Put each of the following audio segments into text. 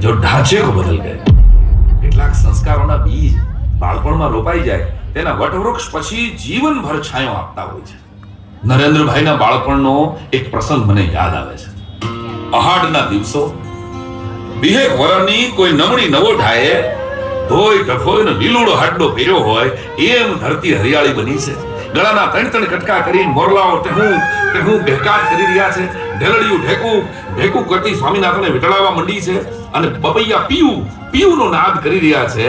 जो ढांचे को बदल गए કેટલાક સંસ્કારોના બીજ બાળપણમાં રોપાઈ જાય તેના વટવૃક્ષ પછી જીવનભર છાંયો આપતા હોય છે. નરેન્દ્રભાઈના બાળપણનો એક પ્રસંગ મને યાદ આવે છે. અહાડના દિવસો, 20 વર્ષની કોઈ નમણી નવોઢાએ ધોઈ ઢફોઈને લીલુડો હાડલો પહેર્યો હોય એમ ધરતી હરિયાળી બની છે. ગળાના ત્રણ કટકા કરીને મોરલાઓ ટેહું બહેકાર કરી રહ્યા છે. ઢેલડિયું ઢેકું કરતી સ્વામિનાથને વિટળાવવા મંડી છે અને બબૈયા પીયુનો નાદ કરી રહ્યા છે.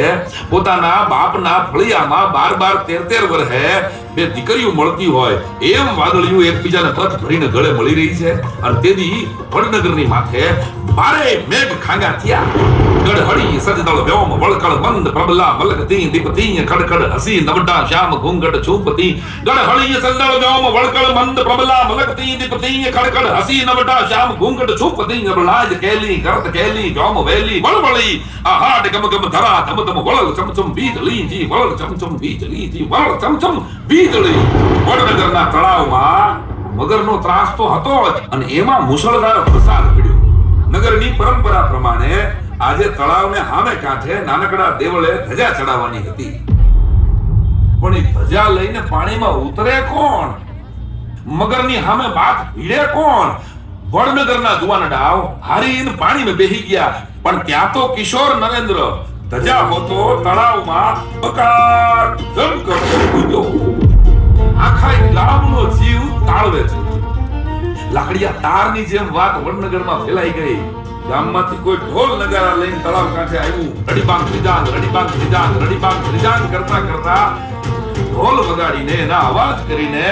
પોતાના બાપના ફળિયામાં 12-13 વર્ષે બે દીકરીઓ મળતી હોય એમ વાદળિયું એકબીજાને પથ ભરીને ગળે મળી રહી છે. અને તેથી વડનગરની માથે 12 મેઘ ખાંગા થયા. ગઢહળી સજદળ વ્યોમ વળકળ મંદ પ્રબલા મલકતી દીપતી ખડખડ હસી નવડા શ્યામ ઘૂંઘટ છૂપતી. ગઢહળી સજદળ વ્યોમ વળકળ મંદ પ્રબલા મલકતી દીપતી ખડખડ હસી નવડા શ્યામ ઘૂંઘટ છૂપતી. લાજ કેલી કરત કેલી જોમ વેલી વળવળી આહાડ ગમ ગમ ધરા ધમ ધમ વળલ ચમચમ વીજળી જી વળલ ચમચમ વીજળી જી વળલ ચમચમ વીજળી. વડનગરના તળાવમાં મગરનો ત્રાસ તો હતો જ અને એમાં મુશળધાર વરસાદ પડ્યો. નગરની પરંપરા પ્રમાણે આજે તળાવને સામે કાંઠે નાનકડા દેવળે ધજા ચડાવવાની હતી. પણ એ ધજા લઈને પાણીમાં ઉતરે કોણ? મગરની સામે બાત ભીડે કોણ? વડનગરના જુવાનડાઓ હારીને પાણીમાં બેહી ગયા. પણ ત્યાં તો કિશોર નરેન્દ્ર ધજા હોતો તળાવમાં બકાટ જમ કરતો કૂદ્યો. આખા ગામનો જીવ તાળવે છે. લાકડિયા તારની જેમ વાત વડનગરમાં ફેલાઈ ગઈ. ગામમાંથી કોઈ ઢોલ નગારા લઈને તળાવ કાંઠે આવ્યું. રડીબાંગ ત્રિજાંગ કરતા ઢોલ વગાડીને એના અવાજ કરીને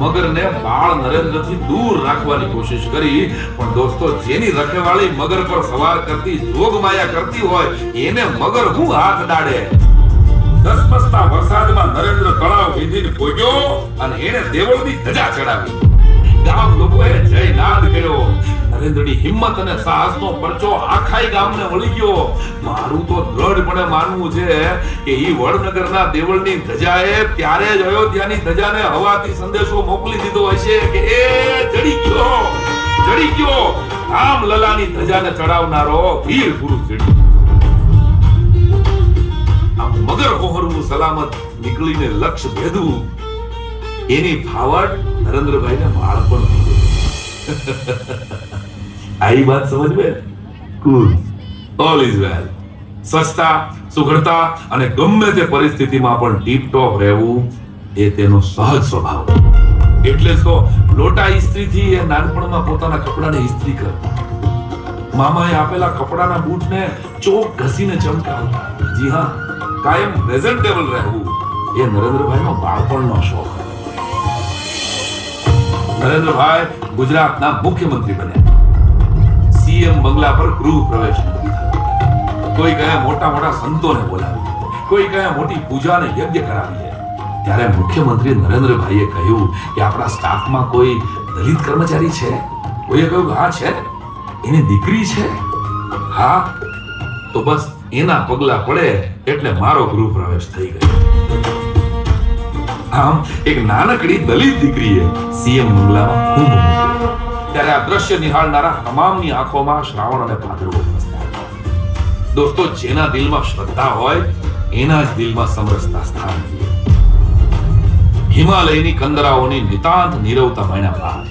મગરને બાળ નરેન્દ્રથી દૂર રાખવાની કોશિશ કરી. પણ દોસ્તો, જેની રખેવાળી મગર પર સવાર કરતી જોગમાયા કરતી હોય એને મગર હું હાથ ડાળે. ધસમસતા વરસાદમાં નરેન્દ્ર તળાવ વીંધીને પહોંચ્યો અને એને દેવળની ધજા ચડાવી. ગામ લોકોએ જયનાદ કર્યો. નરેન્દ્રની હિંમત અને સાહસનો પરચો આખાય ગામને વળી ગયો. મારું તો દ્રઢપણે માનવું છે કે ઈ વડનગરના દેવળની ધજાએ ત્યારે જ અયોધ્યાની ધજાને હવાથી સંદેશો મોકલી દીધો હશે કે એ જડી ગયો રામલલાની ધજાને ચડાવનારો વીર પુરુષ જડી. આ મગર કોહરનું સલામત નીકળીને લક્ષ્ય ભેદવું એની ફાવટ નરેન્દ્રભાઈને બાળપણ થઈ ગઈ. આઈ વાત સમજ में કુલ ઓલ ઇઝ વેલ. સ્વચ્છતા, સુઘડતા અને ગમે તે પરિસ્થિતિમાં પણ ટીપ ટોપ રહેવું એ તેનો સહજ સ્વભાવ. એટલે જ તો લોટા ઇસ્ત્રીથી એ નાનપણમાં પોતાના કપડાને ઇસ્ત્રી કરતા. મામાએ આપેલા કપડાના બૂટને ચોક ઘસીને ચમકાવતા. જી હા, કાયમ પ્રેઝન્ટેબલ રહેવું એ નરેન્દ્રભાઈનો બાળપણનો શોખ હતો. નરેન્દ્રભાઈ ગુજરાતના મુખ્યમંત્રી બન્યા. સીએમ બંગલા પર ગૃહ પ્રવેશ નક્કી થયો. કોઈ કહે મોટા સંતોને બોલાવી, કોઈ કહે મોટી પૂજાને યજ્ઞ કરાવી. ત્યારે મુખ્યમંત્રી નરેન્દ્રભાઈએ કહ્યું કે આપણા સ્ટાફમાં કોઈ દલિત કર્મચારી છે? કોઈએ કહ્યું હા છે, એની દીકરી છે. હા, તો બસ એના પગલા પડે એટલે મારો ગૃહ પ્રવેશ થઈ ગયો. આમ એક નાનકડી દલિત દીકરીએ સીએમ બંગલામાં ખૂબ મૂક્યો. ત્યારે આ દ્રશ્ય નિહાળનારા તમામની આંખોમાં શ્રાવણ અને ભાદરવો વસતા. દોસ્તો, જેના દિલમાં શ્રદ્ધા હોય એના જ દિલમાં સમરસતા સ્થાન લે. હિમાલયની કંદરાઓની નિતાંત નીરવતા મહિના બાદ